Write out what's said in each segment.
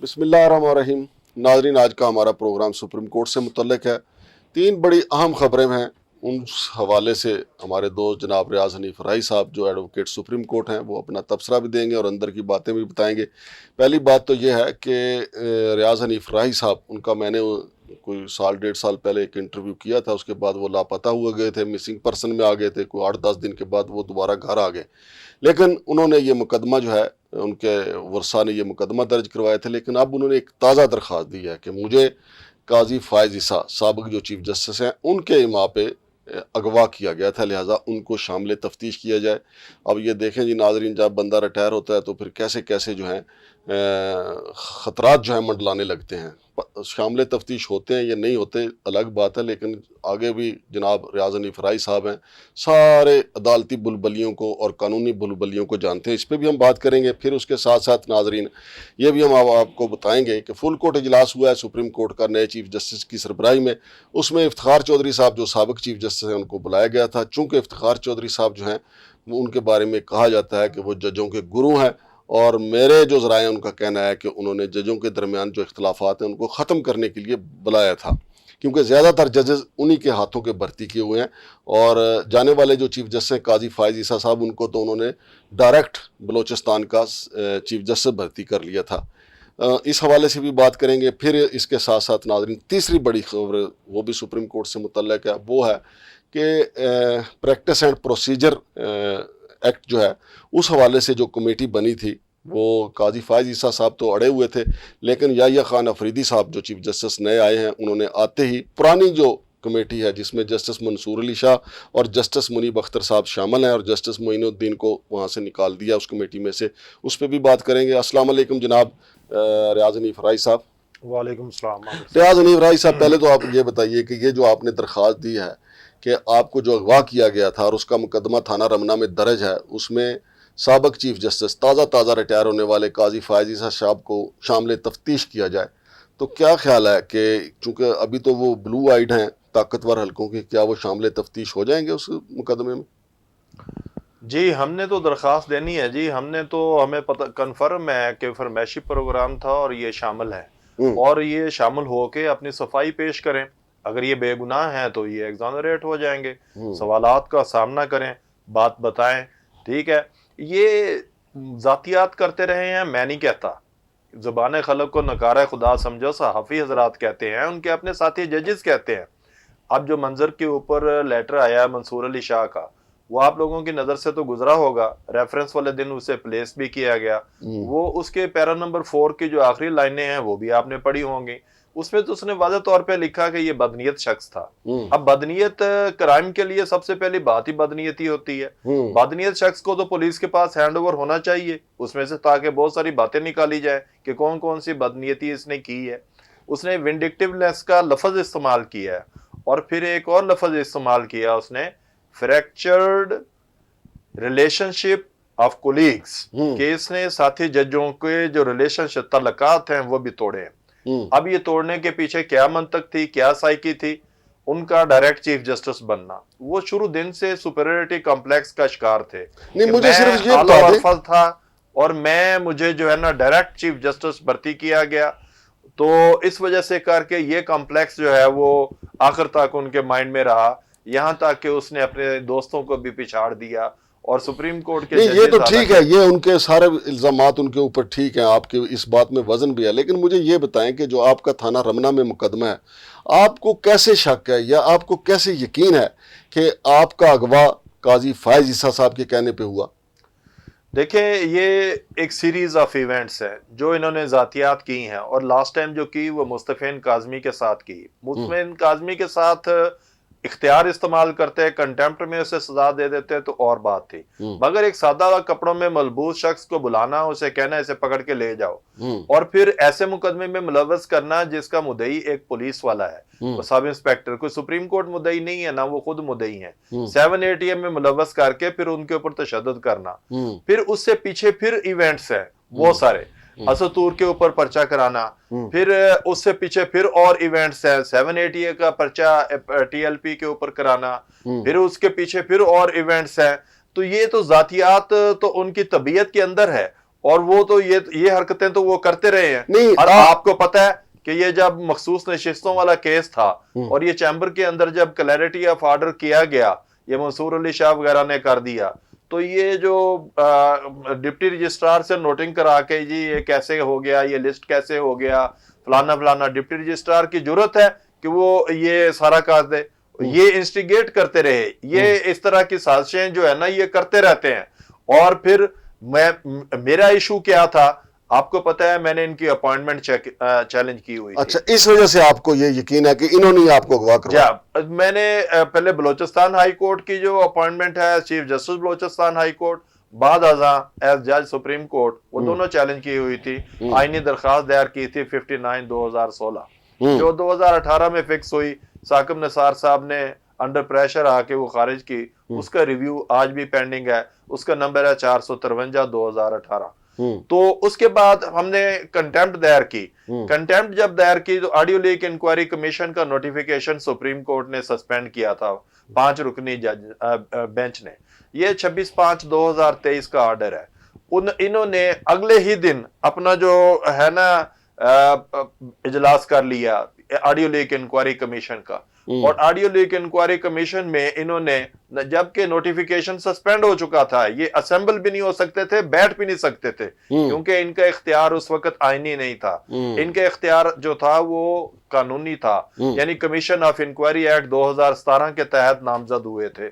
بسم اللہ الرحمن الرحیم. ناظرین، آج کا ہمارا پروگرام سپریم کورٹ سے متعلق ہے. 3 بڑی اہم خبریں ہیں. ان حوالے سے ہمارے دوست جناب ریاض حنیف راہی صاحب جو ایڈوکیٹ سپریم کورٹ ہیں وہ اپنا تبصرہ بھی دیں گے اور اندر کی باتیں بھی بتائیں گے. پہلی بات تو یہ ہے کہ ریاض حنیف راہی صاحب، ان کا میں نے کوئی 1.5 سال پہلے ایک انٹرویو کیا تھا. اس کے بعد وہ لاپتہ ہوئے گئے تھے، مسنگ پرسن میں آ گئے تھے. کوئی 8-10 دن کے بعد وہ دوبارہ گھر آ گئے. لیکن انہوں نے یہ مقدمہ جو ہے، ان کے ورثاء نے یہ مقدمہ درج کروائے تھے. لیکن اب انہوں نے ایک تازہ درخواست دی ہے کہ مجھے قاضی فائز عیسیٰ سابق جو چیف جسٹس ہیں ان کے اماں پہ اغوا کیا گیا تھا، لہٰذا ان کو شامل تفتیش کیا جائے. اب یہ دیکھیں جی ناظرین، جب بندہ ریٹائر ہوتا ہے تو پھر کیسے کیسے جو ہیں خطرات جو ہیں منڈلانے لگتے ہیں. شامل تفتیش ہوتے ہیں یا نہیں ہوتے الگ بات ہے، لیکن آگے بھی جناب ریاض حنیف راہی صاحب ہیں، سارے عدالتی بلبلیوں کو اور قانونی بلبلیوں کو جانتے ہیں. اس پہ بھی ہم بات کریں گے. پھر اس کے ساتھ ساتھ ناظرین یہ بھی ہم آپ کو بتائیں گے کہ فل کورٹ اجلاس ہوا ہے سپریم کورٹ کا نئے چیف جسٹس کی سربراہی میں. اس میں افتخار چودھری صاحب جو سابق چیف جسٹس ہیں ان کو بلایا گیا تھا. چونکہ افتخار چودھری صاحب جو ہیں ان کے بارے میں کہا جاتا ہے کہ وہ ججوں کے گرو ہیں، اور میرے جو ذرائع ہیں ان کا کہنا ہے کہ انہوں نے ججوں کے درمیان جو اختلافات ہیں ان کو ختم کرنے کے لیے بلایا تھا، کیونکہ زیادہ تر ججز انہی کے ہاتھوں کے بھرتی کیے ہوئے ہیں. اور جانے والے جو چیف جسٹس ہیں قاضی فائز عیسیٰ صاحب، ان کو تو انہوں نے ڈائریکٹ بلوچستان کا چیف جسٹس بھرتی کر لیا تھا. اس حوالے سے بھی بات کریں گے. پھر اس کے ساتھ ساتھ ناظرین تیسری بڑی خبر وہ بھی سپریم کورٹ سے متعلق ہے. وہ ہے کہ پریکٹس اینڈ پروسیجر ایکٹ جو ہے اس حوالے سے جو کمیٹی بنی تھی، وہ قاضی فائز عیسیٰ صاحب تو اڑے ہوئے تھے، لیکن یحییٰ خان افریدی صاحب جو چیف جسٹس نئے آئے ہیں انہوں نے آتے ہی پرانی جو کمیٹی ہے جس میں جسٹس منصور علی شاہ اور جسٹس منیب اختر صاحب شامل ہیں، اور جسٹس معین الدین کو وہاں سے نکال دیا اس کمیٹی میں سے. اس پہ بھی بات کریں گے. السلام علیکم جناب ریاض حنیف راہی صاحب. وعلیکم السلام. ریاض حنیف راہی صاحب، پہلے تو آپ یہ بتائیے کہ یہ جو آپ نے درخواست دی ہے کہ آپ کو جو اغوا کیا گیا تھا اور اس کا مقدمہ تھانہ رمنہ میں درج ہے، اس میں سابق چیف جسٹس تازہ ریٹائر ہونے والے قاضی فائز عیسیٰ صاحب کو شامل تفتیش کیا جائے، تو کیا خیال ہے کہ چونکہ ابھی تو وہ بلو آئیڈ ہیں طاقتور حلقوں کے، کیا وہ شامل تفتیش ہو جائیں گے اس مقدمے میں؟ جی ہم نے تو درخواست دینی ہے. جی ہمیں پتہ کنفرم ہے کہ فرمائشی پروگرام تھا اور یہ شامل ہے، اور یہ شامل ہو کے اپنی صفائی پیش کریں. اگر یہ بے گناہ ہیں تو یہ ایگزانریٹ ہو جائیں گے، سوالات کا سامنا کریں، بات بتائیں. ٹھیک ہے، یہ ذاتیات کرتے رہے ہیں، میں نہیں کہتا. زبان خلق کو نکارہ خدا سمجھو صحافی حضرات کہتے ہیں، ان کے اپنے ساتھی ججز کہتے ہیں. اب جو منظر کے اوپر لیٹر آیا منصور علی شاہ کا، وہ آپ لوگوں کی نظر سے تو گزرا ہوگا. ریفرنس والے دن اسے پلیس بھی کیا گیا. وہ اس کے پیرا نمبر 4 کی جو آخری لائنیں ہیں وہ بھی آپ نے پڑھی ہوں گی. اس میں تو اس نے واضح طور پہ لکھا کہ یہ بدنیت شخص تھا. اب بدنیت کرائم کے لیے سب سے پہلی بات ہی بدنیتی ہوتی ہے. بدنیت شخص کو تو پولیس کے پاس ہینڈ اوور ہونا چاہیے اس میں سے، تاکہ بہت ساری باتیں نکالی جائے کہ کون کون سی بدنیتی اس نے کی ہے. اس نے وینڈکٹیونیس کا لفظ استعمال کیا ہے، اور پھر ایک اور لفظ استعمال کیا اس نے، fractured relation ship of colleagues, کہ اس نے ساتھی ججوں کے جو ریلیشن شپ تعلقات ہیں وہ بھی توڑے ہیں. اب یہ توڑنے کے پیچھے کیا منطق تھی، کیا سائیکی تھی؟ ان کا ڈائریکٹ چیف جسٹس بننا. وہ شروع دن سے سپیریورٹی کمپلیکس کا شکار تھے. نہیں، مجھے صرف یہ اعلیٰ بتا دیں ورفض تھا اور مجھے جو ہے نا ڈائریکٹ چیف جسٹس بھرتی کیا گیا، تو اس وجہ سے کر کے یہ کمپلیکس جو ہے وہ آخر تک ان کے مائنڈ میں رہا، یہاں تک کہ اس نے اپنے دوستوں کو بھی پچھاڑ دیا. اور سپریم کورٹ کے نہیں، یہ تو ٹھیک ہے، یہ ان کے سارے الزامات ان کے اوپر ٹھیک ہیں، آپ کے اس بات میں وزن بھی ہے. لیکن مجھے یہ بتائیں کہ جو آپ کا تھانہ رمنہ میں مقدمہ ہے، آپ کو کیسے شک ہے یا آپ کو کیسے یقین ہے کہ آپ کا اغوا قاضی فائز عیسیٰ صاحب کے کہنے پہ ہوا؟ دیکھیں، یہ ایک سیریز آف ایونٹس ہے جو انہوں نے ذاتیات کی ہیں، اور لاسٹ ٹائم جو کی وہ مصطفین کاظمی کے ساتھ کی. مصطفین کاظمی کے ساتھ اختیار استعمال کرتے، کنٹیمپٹ میں اسے سزا دے دیتے تو اور بات تھی، مگر ایک سادہ کپڑوں میں ملبوس شخص کو بلانا، اسے کہنا اسے پکڑ کے لے جاؤ، اور پھر ایسے مقدمے میں ملوث کرنا جس کا مدعی ایک پولیس والا ہے، سب انسپیکٹر. کوئی سپریم کورٹ مدعی نہیں ہے، نہ وہ خود مدعی ہیں. 780 میں ملوث کر کے پھر ان کے اوپر تشدد کرنا. پھر اس سے پیچھے پھر ایونٹس ہیں وہ سارے، اسطور کے اوپر پرچہ کرانا، پھر اس سے پیچھے پھر اور ایونٹس ہیں، 780 کا پرچہ ٹی ایل پی کے اوپر کرانا، پھر اس کے پیچھے پھر اور ایونٹس ہیں. تو یہ تو ذاتیات تو ان کی طبیعت کے اندر ہے، اور وہ تو یہ حرکتیں تو وہ کرتے رہے ہیں. نہیں اور آپ کو پتہ ہے کہ یہ جب مخصوص نشستوں والا کیس تھا اور یہ چیمبر کے اندر جب کلیئرٹی آف آرڈر کیا گیا، یہ منصور علی شاہ وغیرہ نے کر دیا، تو یہ جو ڈپٹی رجسٹرار سے نوٹنگ کرا کے جی یہ کیسے ہو گیا، یہ لسٹ کیسے ہو گیا، فلانا فلانا، ڈپٹی رجسٹرار کی جرت ہے کہ وہ یہ سارا کاغذ دے. یہ انسٹیگیٹ کرتے رہے، یہ اس طرح کی سازشیں جو ہے نا یہ کرتے رہتے ہیں. اور پھر میرا ایشو کیا تھا، آپ کو پتہ ہے میں نے ان کی اپوائنٹمنٹ چیلنج کی ہوئی تھی. اچھا، اس وجہ سے آپ کو یہ یقین ہے کہ انہوں نے آپ کو اغوا کروایا؟ میں نے پہلے بلوچستان ہائی کورٹ کی جو اپوائنٹمنٹ ہے chief justice Balochistan high court, بعد ازاں ایز جج سپریم کورٹ، وہ دونوں چیلنج کی ہوئی تھی. آئینی درخواست دائر کی تھی 59/2016 جو 2018 میں فکس ہوئی. ثاقب نثار صاحب نے انڈر پریشر آ کے وہ خارج کی. اس کا ریویو آج بھی پینڈنگ ہے، اس کا نمبر ہے 453/2018. تو اس کے بعد ہم نے کنٹیمپٹ دائر کی. کنٹیمپٹ جب دائر کی تو آڈیو لیک انکوائری کمیشن کا نوٹیفیکیشن سپریم کورٹ نے سسپینڈ کیا تھا 5 رکنی جج بینچ نے. یہ 26/5/2023 کا آرڈر ہے. انہوں نے اگلے ہی دن اپنا جو ہے نا اجلاس کر لیا آڈیو لیک انکوائری کمیشن کا. اور آڈیو لیک انکوائری کمیشن میں انہوں نے، جبکہ نوٹیفیکیشن سسپینڈ ہو چکا تھا، یہ اسمبل بھی نہیں ہو سکتے تھے، بیٹھ بھی نہیں سکتے تھے کیونکہ ان کا اختیار اس وقت آئینی نہیں تھا. ان کا اختیار جو تھا وہ قانونی تھا، یعنی کمیشن آف انکوائری ایکٹ 2017 کے تحت نامزد ہوئے تھے.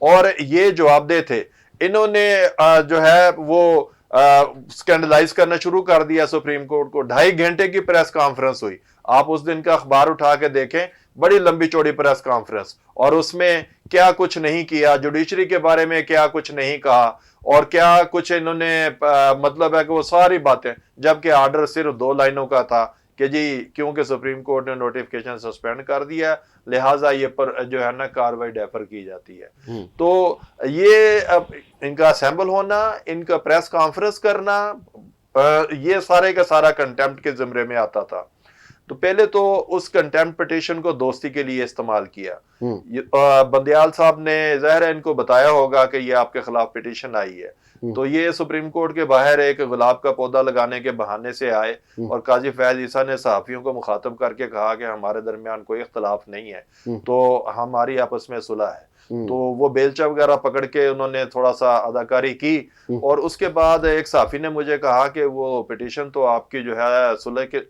اور یہ جواب دہ تھے. انہوں نے جو ہے وہ سکینڈلائز کرنا شروع کر دیا سپریم کورٹ کو. 2.5 گھنٹے کی پریس کانفرنس ہوئی. آپ اس دن کا اخبار اٹھا کے دیکھیں، بڑی لمبی چوڑی پریس کانفرنس، اور اس میں کیا کچھ نہیں کیا، جوڈیشری کے بارے میں کیا کچھ نہیں کہا، اور کیا کچھ انہوں نے مطلب ہے کہ وہ ساری باتیں، جبکہ آرڈر صرف 2 لائنوں کا تھا کہ جی کیونکہ سپریم کورٹ نے نوٹیفیکیشن سسپینڈ کر دیا لہٰذا یہ پر جو ہے نا کاروائی ڈیفر کی جاتی ہے. تو یہ ان کا اسمبل ہونا، ان کا پریس کانفرنس کرنا، یہ سارے کا سارا کنٹیمپٹ کے زمرے میں آتا تھا. تو پہلے تو اس کنٹیمپٹ پٹیشن کو دوستی کے لیے استعمال کیا. بندیال صاحب نے ظاہر ہے ان کو بتایا ہوگا کہ یہ آپ کے خلاف پٹیشن آئی ہے. تو یہ سپریم کورٹ کے باہر ایک گلاب کا پودا لگانے کے بہانے سے آئے اور قاضی فیض عیسیٰ نے صحافیوں کو مخاطب کر کے کہا کہ ہمارے درمیان کوئی اختلاف نہیں ہے، تو ہماری آپس میں صلح ہے. تو وہ بیلچہ وغیرہ پکڑ کے انہوں نے تھوڑا سا اداکاری کی. اور اس کے بعد ایک صحافی نے مجھے کہا کہ وہ پٹیشن تو آپ کی جو ہے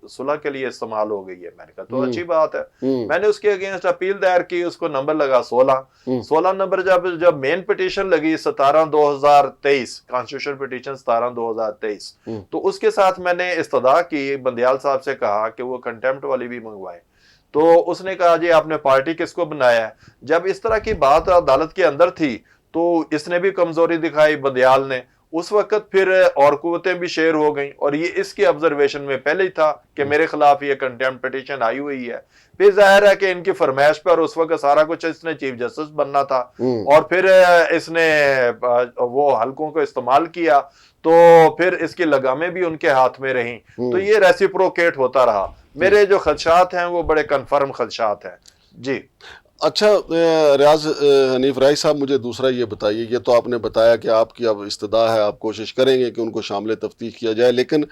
صلح کے لیے استعمال ہو گئی ہے. میں نے کہا تو اچھی بات ہے. میں نے اس کے اگینسٹ اپیل دائر کی. اس کو نمبر لگا 16 نمبر. جب مین پٹیشن لگی 17/2023 کانسٹیٹیوشن پٹیشن 17/2023 تو اس کے ساتھ میں نے استدعا کی. بندیال صاحب سے کہا کہ وہ کنٹیمپٹ والی بھی منگوائیں. تو اس نے کہا جی آپ نے پارٹی کس کو بنایا ہے. جب اس طرح کی بات عدالت کے اندر تھی تو اس نے بھی کمزوری دکھائی بندیال نے. اس وقت پھر اور قوتیں بھی شیئر ہو گئیں اور یہ اس کی آبزرویشن میں پہلے ہی تھا کہ میرے خلاف یہ کنٹیمپٹ پٹیشن آئی ہوئی ہے. پھر ظاہر ہے کہ ان کی فرمائش پر اس وقت سارا کچھ اس نے چیف جسٹس بننا تھا اور پھر اس نے وہ حلقوں کو استعمال کیا تو پھر اس کی لگامیں بھی ان کے ہاتھ میں رہیں. تو یہ ریسیپروکیٹ ہوتا رہا. میرے جو خدشات ہیں وہ بڑے کنفرم خدشات ہیں. جی اچھا ریاض حنیف رائی صاحب، مجھے دوسرا یہ بتائیے، یہ تو آپ نے بتایا کہ آپ کی اب استدعا ہے، آپ کوشش کریں گے کہ ان کو شامل تفتیش کیا جائے، لیکن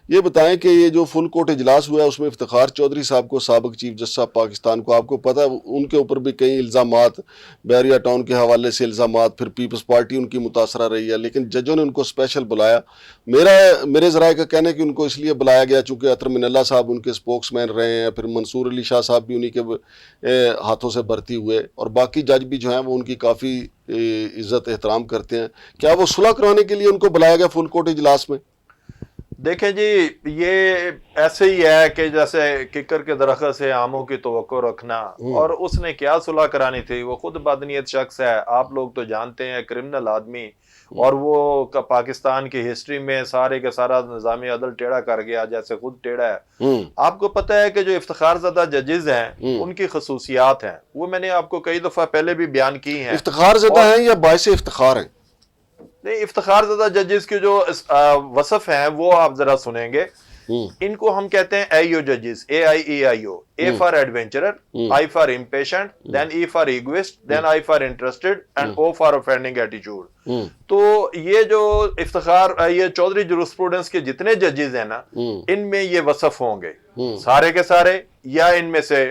یہ بتائیں کہ یہ جو فل کورٹ اجلاس ہوا ہے اس میں افتخار چودھری صاحب کو، سابق چیف جسٹس آف پاکستان کو، آپ کو پتہ ہے ان کے اوپر بھی کئی الزامات، بحریہ ٹاؤن کے حوالے سے الزامات، پھر پیپلز پارٹی ان کی متاثرہ رہی ہے، لیکن ججوں نے ان کو اسپیشل بلایا. میرے ذرائع کا کہنا ہے کہ ان کو اس لیے بلایا گیا چونکہ اطہر من اللہ صاحب ان کے اسپوکس مین رہے ہیں، پھر منصور علی شاہ صاحب بھی انہی کے ہاتھوں سے بھرتی ہوئے، اور باقی جج بھی جو ہیں وہ ان کی کافی عزت احترام کرتے ہیں. کیا وہ صلح کرانے کے لیے ان کو بلایا گیا فل کورٹ اجلاس میں؟ دیکھیں جی یہ ایسے ہی ہے کہ جیسے ککر کے درخت سے آموں کی توقع رکھنا، اور اس نے کیا صلح کرانی تھی. وہ خود بدنیت شخص ہے، آپ لوگ تو جانتے ہیں، کرمنل آدمی، اور وہ پاکستان کی ہسٹری میں سارے کے سارا نظام عدل ٹیڑھا کر گیا جیسے خود ٹیڑھا ہے. آپ کو پتہ ہے کہ جو افتخار زدہ ججز ہیں ان کی خصوصیات ہیں، وہ میں نے آپ کو کئی دفعہ پہلے بھی بیان کی ہیں. افتخار زدہ ہیں یا باعث افتخار ہیں؟ نہیں، افتخار زدہ ججز کے جو وصف ہیں وہ آپ ذرا سنیں گے ان کو ہم کہتے ہیں AIO ججز, AIEIO. A for adventurer, I for impatient, then E for egoist, then I for interested, and O for offending attitude. تو یہ جو افتخار یہ چودھری جورسپروڈنس کے جتنے ججز ہیں نا, ان میں یہ وصف ہوں گے سارے کے سارے یا ان میں سے,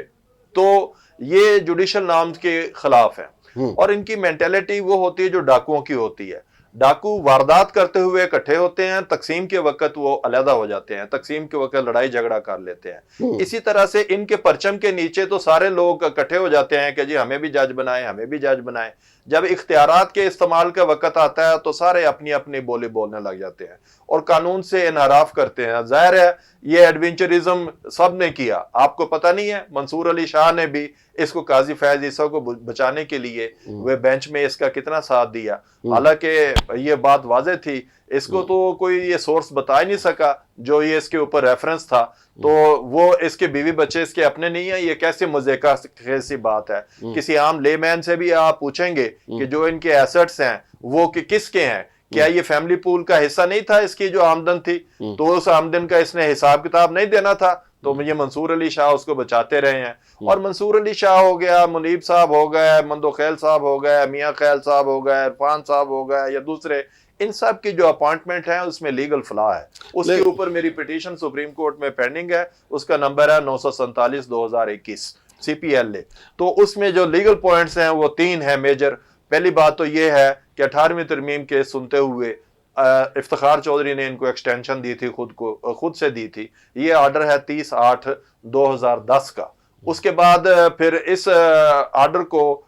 تو یہ جوڈیشل نارمز کے خلاف ہیں. اور ان کی مینٹیلٹی وہ ہوتی ہے جو ڈاکوؤں کی ہوتی ہے. ڈاکو واردات کرتے ہوئے اکٹھے ہوتے ہیں, تقسیم کے وقت وہ علیحدہ ہو جاتے ہیں, تقسیم کے وقت لڑائی جھگڑا کر لیتے ہیں. اسی طرح سے ان کے پرچم کے نیچے تو سارے لوگ اکٹھے ہو جاتے ہیں کہ جی ہمیں بھی جج بنائیں, ہمیں بھی جج بنائیں. جب اختیارات کے استعمال کا وقت آتا ہے تو سارے اپنی اپنی بولی بولنے لگ جاتے ہیں اور قانون سے انحراف کرتے ہیں. ظاہر ہے یہ ایڈونچرزم سب نے کیا, آپ کو پتہ نہیں ہے منصور علی شاہ نے بھی اس کو قاضی فیض عیسیٰ کو بچانے کے لیے وہ بینچ میں اس کا کتنا ساتھ دیا, حالانکہ یہ بات واضح تھی, اس کو تو کوئی یہ سورس بتا ہی نہیں سکا جو یہ اس کے اوپر ریفرنس تھا. تو وہ اس کے بیوی بچے اس کے اپنے نہیں ہیں, یہ کیسے مذاکرہ خیز بات ہے. کسی عام لے مین سے بھی آپ پوچھیں گے کہ جو ان کے ایسٹس ہیں وہ کس کے ہیں, کیا یہ فیملی پول کا حصہ نہیں تھا اس کی جو آمدن تھی, تو اس آمدن کا اس نے حساب کتاب نہیں دینا تھا, تو یہ منصور علی شاہ اس کو بچاتے رہے ہیں. اور منصور علی شاہ ہو گیا, منیب صاحب ہو گئے, مندو خیل صاحب ہو گئے, میاں خیل صاحب ہو گئے, عرفان صاحب ہو گئے یا دوسرے, ان سب کی جو اپوائنٹمنٹ ہیں اس میں لیگل فلاح ہے. اس کے اوپر میری پٹیشن سپریم کورٹ میں پینڈنگ ہے, اس کا نمبر ہے 947/2021 CPLA. تو اس میں جو لیگل پوائنٹس ہیں وہ 3 ہیں میجر. پہلی بات تو یہ ہے کہ 18ویں ترمیم کیس سنتے ہوئے افتخار چودھری نے ان کو ایکسٹینشن دی تھی, خود سے دی تھی. یہ آرڈر ہے 30/8/2010 کا. اس کے بعد پھر اس آرڈر کو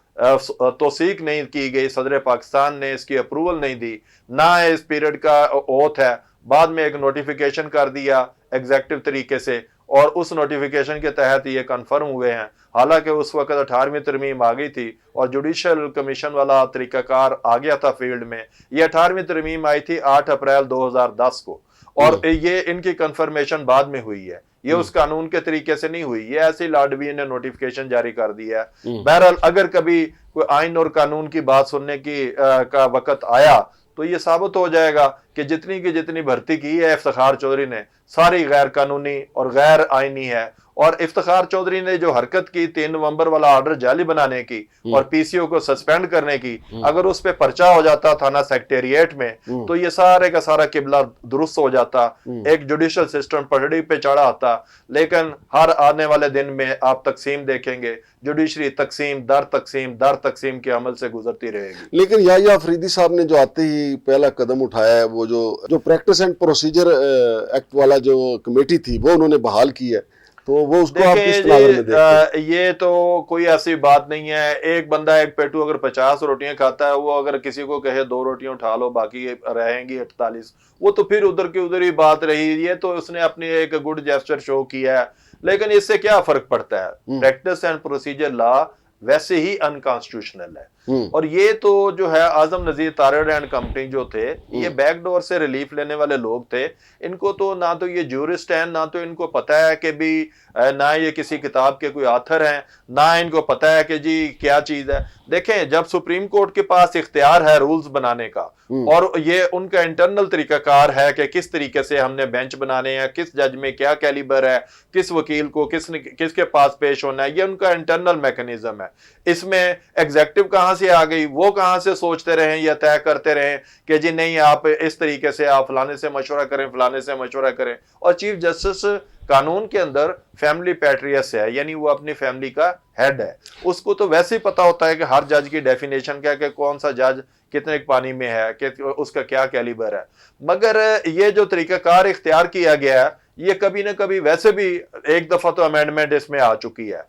توثیق نہیں کی گئی, صدر پاکستان نے اس کی اپروول نہیں دی, نہ اس پیریڈ کا اوتھ ہے. بعد میں ایک نوٹیفیکیشن کر دیا ایگزیکٹو طریقے سے, اور اس نوٹیفیکیشن کے تحت یہ کنفرم ہوئے ہیں. حالانکہ اس وقت 18ویں ترمیم آ گئی تھی اور جوڈیشل کمیشن والا طریقہ کار آ گیا تھا فیلڈ میں. یہ 18ویں ترمیم آئی تھی 8 اپریل 2010 کو, اور یہ ان کی کنفرمیشن بعد میں ہوئی ہے. یہ اس قانون کے طریقے سے نہیں ہوئی, یہ ایسی لاڈوی نے نوٹیفیکیشن جاری کر دیا ہے. بہرحال اگر کبھی کوئی آئین اور قانون کی بات سننے کا وقت آیا تو یہ ثابت ہو جائے گا کہ جتنی کی جتنی بھرتی کی ہے افتخار چودھری نے ساری غیر قانونی اور غیر آئینی ہے. اور افتخار چودھری نے جو حرکت کی 3 نومبر والا آرڈر جعلی بنانے کی اور PCO کو سسپینڈ کرنے کی, اگر اس پہ پرچہ ہو جاتا تھانہ سیکٹریٹ میں تو یہ سارے کا سارا قبلہ درست ہو جاتا, ایک جوڈیشل سسٹم پٹڑی پہ چڑھا آتا. لیکن ہر آنے والے دن میں آپ تقسیم دیکھیں گے, جوڈیشری تقسیم در تقسیم کے عمل سے گزرتی رہے گی. لیکن یحییٰ آفریدی صاحب نے جو آتے ہی پہلا قدم اٹھایا ہے, وہ جو پریکٹس اینڈ پروسیجر ایکٹ والا جو کمیٹی تھی وہ انہوں نے بحال کی ہے, تو وہ اس کو آپ کس تناظر میں دیکھتے ہیں؟ یہ تو کوئی ایسی بات نہیں ہے. ایک بندہ ایک پیٹو اگر 50 روٹیاں کھاتا ہے, وہ اگر کسی کو کہے 2 روٹیاں اٹھا لو باقی رہیں گی 48, وہ تو پھر ادھر کی ادھر ہی بات رہی. یہ تو اس نے اپنی ایک گڈ جیسچر شو کیا ہے, لیکن اس سے کیا فرق پڑتا ہے؟ پریکٹس اینڈ پروسیجر لا ویسے ہی انکانسٹیٹیوشنل ہے. اور یہ تو جو ہے اعظم نذیر تارڑ اینڈ کمپنی جو تھے, یہ بیک ڈور سے ریلیف لینے والے لوگ تھے. ان کو تو نہ تو یہ جورسٹ ہیں, نہ تو ان کو پتا ہے کہ بھی, نہ یہ کسی کتاب کے کوئی آتھر ہیں, نہ ان کو پتا ہے کہ جی کیا چیز ہے. دیکھیں, جب سپریم کورٹ کے پاس اختیار ہے رولز بنانے کا, اور یہ ان کا انٹرنل طریقہ کار ہے کہ کس طریقے سے ہم نے بینچ بنانے ہیں, کس جج میں کیا کیلیبر ہے, کس وکیل کو کس کے پاس پیش ہونا ہے, یہ ان کا انٹرنل میکنزم ہے. اس میں ایگزیکٹو کہاں سے آ گئی, وہ کہاں سے سوچتے رہیں یا طے کرتے رہیں کہ جی نہیں آپ اس طریقے سے, آپ فلانے سے مشورہ کریں, فلانے سے مشورہ کریں. اور چیف جسٹس قانون کے اندر فیملی پیٹریس ہے, یعنی وہ اپنی فیملی کا ہیڈ ہے. اس کو تو ویسے ہی پتا ہوتا ہے کہ ہر جج کی ڈیفینیشن کیا, کہ کون سا جج کتنے پانی میں ہے, کہ اس کا کیا کیلیبر ہے. مگر یہ جو طریقہ کار اختیار کیا گیا ہے, یہ کبھی نہ کبھی ویسے بھی ایک دفعہ تو امینڈمنٹ اس میں آ چکی ہے.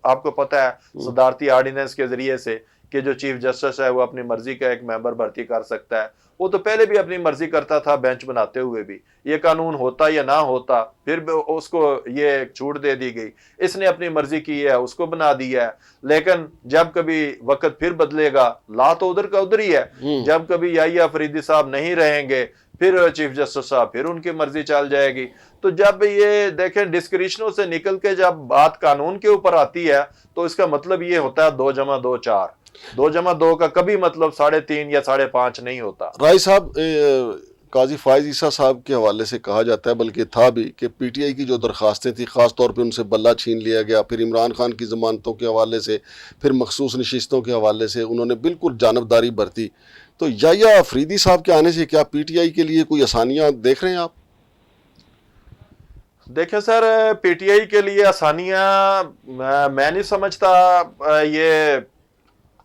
آپ کو پتا ہے صدارتی آرڈیننس کے ذریعے سے کہ جو چیف جسٹس ہے وہ اپنی مرضی کا ایک ممبر بھرتی کر سکتا ہے. وہ تو پہلے بھی اپنی مرضی کرتا تھا بینچ بناتے ہوئے بھی, یہ قانون ہوتا یا نہ ہوتا پھر بھی اس کو یہ چھوٹ دے دی گئی. اس نے اپنی مرضی کی ہے, اس کو بنا دیا ہے. لیکن جب کبھی وقت پھر بدلے گا, لا تو ادھر کا ادھر ہی ہے. جب کبھی یحییٰ آفریدی صاحب نہیں رہیں گے, پھر چیف جسٹس صاحب پھر ان کی مرضی چل جائے گی. تو جب یہ دیکھیں ڈسکریشنوں سے نکل کے جب بات قانون کے اوپر آتی ہے تو اس کا مطلب یہ ہوتا ہے 2+2 4. 2+2 کا کبھی مطلب 3.5 یا 5.5 نہیں ہوتا. رائے صاحب, قاضی فائز عیسیٰ صاحب کے حوالے سے کہا جاتا ہے، بلکہ تھا بھی، کہ پی ٹی آئی کی جو درخواستیں تھیں خاص طور پہ ان سے بلہ چھین لیا گیا، پھر عمران خان کی ضمانتوں کے حوالے سے، پھر مخصوص نشستوں کے حوالے سے انہوں نے بالکل جانبداری برتی. تو یحییٰ آفریدی صاحب کے آنے سے کیا پی ٹی آئی کے لیے کوئی آسانیاں دیکھ رہے ہیں آپ؟ دیکھیں سر، پی ٹی آئی کے لیے آسانیاں میں نہیں سمجھتا. یہ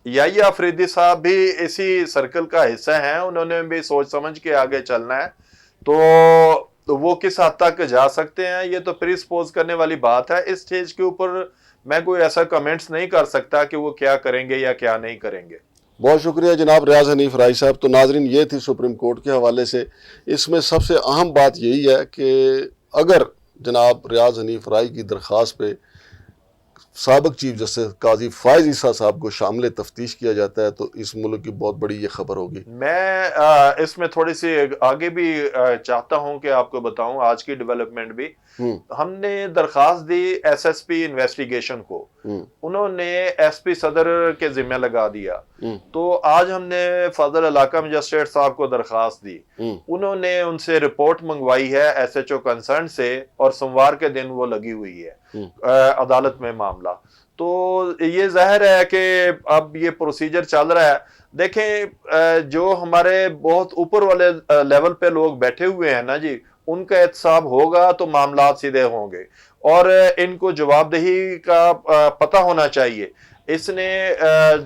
یحییٰ آفریدی صاحب بھی اسی سرکل کا حصہ ہیں، انہوں نے بھی سوچ سمجھ کے آگے چلنا ہے. تو وہ کس حد تک جا سکتے ہیں یہ تو پری سپوز کرنے والی بات ہے. اس سٹیج کے اوپر میں کوئی ایسا کمنٹس نہیں کر سکتا کہ وہ کیا کریں گے یا کیا نہیں کریں گے. بہت شکریہ جناب ریاض حنیف رائی صاحب. تو ناظرین، یہ تھی سپریم کورٹ کے حوالے سے. اس میں سب سے اہم بات یہی ہے کہ اگر جناب ریاض حنیف رائی کی درخواست پہ سابق چیف جسٹس قاضی فائز عیسیٰ صاحب کو شامل تفتیش کیا جاتا ہے تو اس ملک کی بہت بڑی یہ خبر ہوگی. میں اس میں تھوڑی سی آگے بھی چاہتا ہوں کہ آپ کو بتاؤں آج کی ڈیولپمنٹ بھی. ہم نے درخواست دی ایس ایس پی انویسٹیگیشن کو، انہوں نے ایس پی صدر کے ذمہ لگا دیا. تو آج ہم نے فضل علاقہ مجسٹریٹ صاحب کو درخواست دی، انہوں نے ان سے رپورٹ منگوائی ہے ایس ایچ او کنسرن سے، اور سوموار کے دن وہ لگی ہوئی ہے عدالت میں معاملہ. تو یہ ظاہر ہے کہ اب یہ پروسیجر چل رہا ہے. دیکھیں جو ہمارے بہت اوپر والے لیول پہ لوگ بیٹھے ہوئے ہیں نا جی، ان کا احتساب ہوگا تو معاملات سیدھے ہوں گے، اور ان کو جواب دہی کا پتہ ہونا چاہیے. اس نے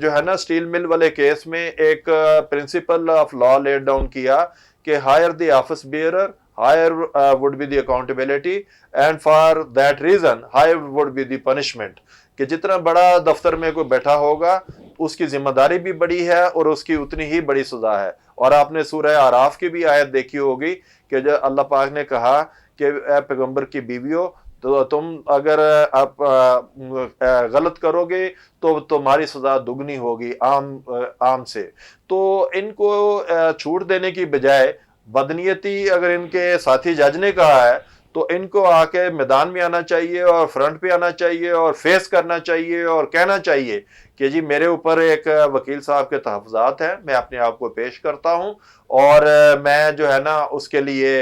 جو ہے نا اسٹیل مل والے کیس میں ایک principle of law laid down کیا کہ higher the office bearer higher would be the accountability and for that reason higher would be the punishment. کہ جتنا بڑا دفتر میں کوئی بیٹھا ہوگا اس کی ذمہ داری بھی بڑی ہے اور اس کی اتنی ہی بڑی سزا ہے. اور آپ نے سورہ اعراف کی بھی آیت دیکھی ہوگی کہ جو اللہ پاک نے کہا کہ اے پیغمبر کی بیویوں، تو تم اگر آپ غلط کرو گے تو تمہاری سزا دگنی ہوگی عام سے. تو ان کو چھوٹ دینے کی بجائے بدنیتی اگر ان کے ساتھی جج نے کہا ہے تو ان کو آ کے میدان میں آنا چاہیے اور فرنٹ پہ آنا چاہیے اور فیس کرنا چاہیے اور کہنا چاہیے کہ جی میرے اوپر ایک وکیل صاحب کے تحفظات ہیں، میں اپنے آپ کو پیش کرتا ہوں اور میں جو ہے نا اس کے لیے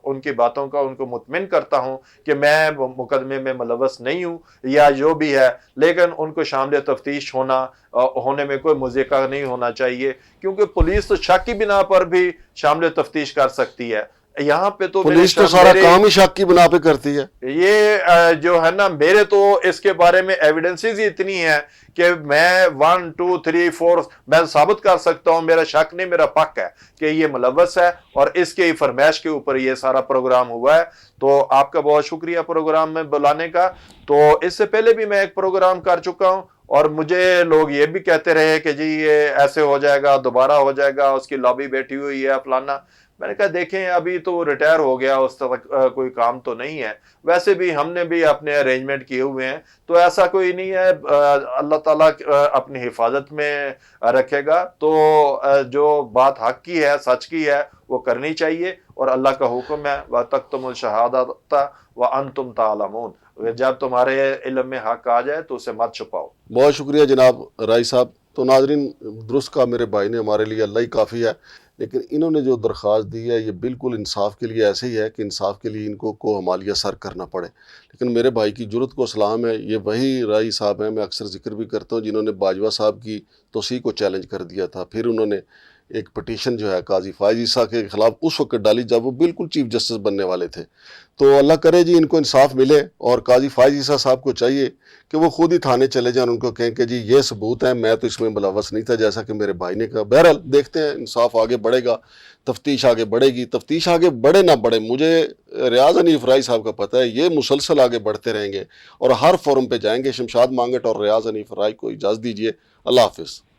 ان کی باتوں کا ان کو مطمئن کرتا ہوں کہ میں مقدمے میں ملوث نہیں ہوں یا جو بھی ہے. لیکن ان کو شامل تفتیش ہونے میں کوئی مذیقہ نہیں ہونا چاہیے، کیونکہ پولیس تو شک کی بنا پر بھی شامل تفتیش کر سکتی ہے. یہاں پہ تو پولیس تو سارا کام ہی شک کی بنا پہ کرتی ہے. یہ جو ہے نا میرے تو اس کے بارے میں ایویڈنسز ہی اتنی ہیں کہ میں 1 2 3 4 میں ثابت کر سکتا ہوں، میرا شک نہیں میرا پک ہے کہ یہ ملوث ہے اور اس کے فرمائش کے اوپر یہ سارا پروگرام ہوا ہے. تو آپ کا بہت شکریہ پروگرام میں بلانے کا. تو اس سے پہلے بھی میں ایک پروگرام کر چکا ہوں اور مجھے لوگ یہ بھی کہتے رہے کہ جی یہ ایسے ہو جائے گا، دوبارہ ہو جائے گا، اس کی لابی بیٹھی ہوئی ہے فلانا. میں نے کہا دیکھیں ابھی تو ریٹائر ہو گیا، اس تک کوئی کام تو نہیں ہے. ویسے بھی ہم نے بھی اپنے ارینجمنٹ کیے ہوئے ہیں، تو ایسا کوئی نہیں ہے. اللہ تعالیٰ اپنی حفاظت میں رکھے گا. تو جو بات حق کی ہے، سچ کی ہے، وہ کرنی چاہیے. اور اللہ کا حکم ہے وَتَكْتُمُوا الشَّهَادَةَ وَأَنْتُمْ تَعْلَمُونَ، جب تمہارے علم میں حق آ جائے تو اسے مت چھپاؤ. بہت شکریہ جناب رائی صاحب. تو ناظرین، درست کا میرے بھائی نے ہمارے لیے اللہ ہی کافی ہے، لیکن انہوں نے جو درخواست دی ہے یہ بالکل انصاف کے لیے ایسے ہی ہے کہ انصاف کے لیے ان کو ہمالیہ سر کرنا پڑے. لیکن میرے بھائی کی جرت کو سلام ہے. یہ وہی رائی صاحب ہیں، میں اکثر ذکر بھی کرتا ہوں، جنہوں نے باجوہ صاحب کی توسیع کو چیلنج کر دیا تھا. پھر انہوں نے ایک پٹیشن جو ہے قاضی فائز عیسیٰ کے خلاف اس وقت ڈالی جب وہ بالکل چیف جسٹس بننے والے تھے. تو اللہ کرے جی ان کو انصاف ملے، اور قاضی فائز عیسیٰ صاحب کو چاہیے کہ وہ خود ہی تھانے چلے جائیں اور ان کو کہیں کہ جی یہ ثبوت ہے، میں تو اس میں ملوث نہیں تھا، جیسا کہ میرے بھائی نے کہا. بہرحال دیکھتے ہیں، انصاف آگے بڑھے گا، تفتیش آگے بڑھے گی. تفتیش آگے بڑھے نہ بڑھے، مجھے ریاض حنیف رائی صاحب کا پتہ ہے یہ مسلسل آگے بڑھتے رہیں گے اور ہر فورم پہ جائیں گے. شمشاد مانگٹ اور ریاض حنیف رائی کو اجازت دیجیے. اللہ حافظ.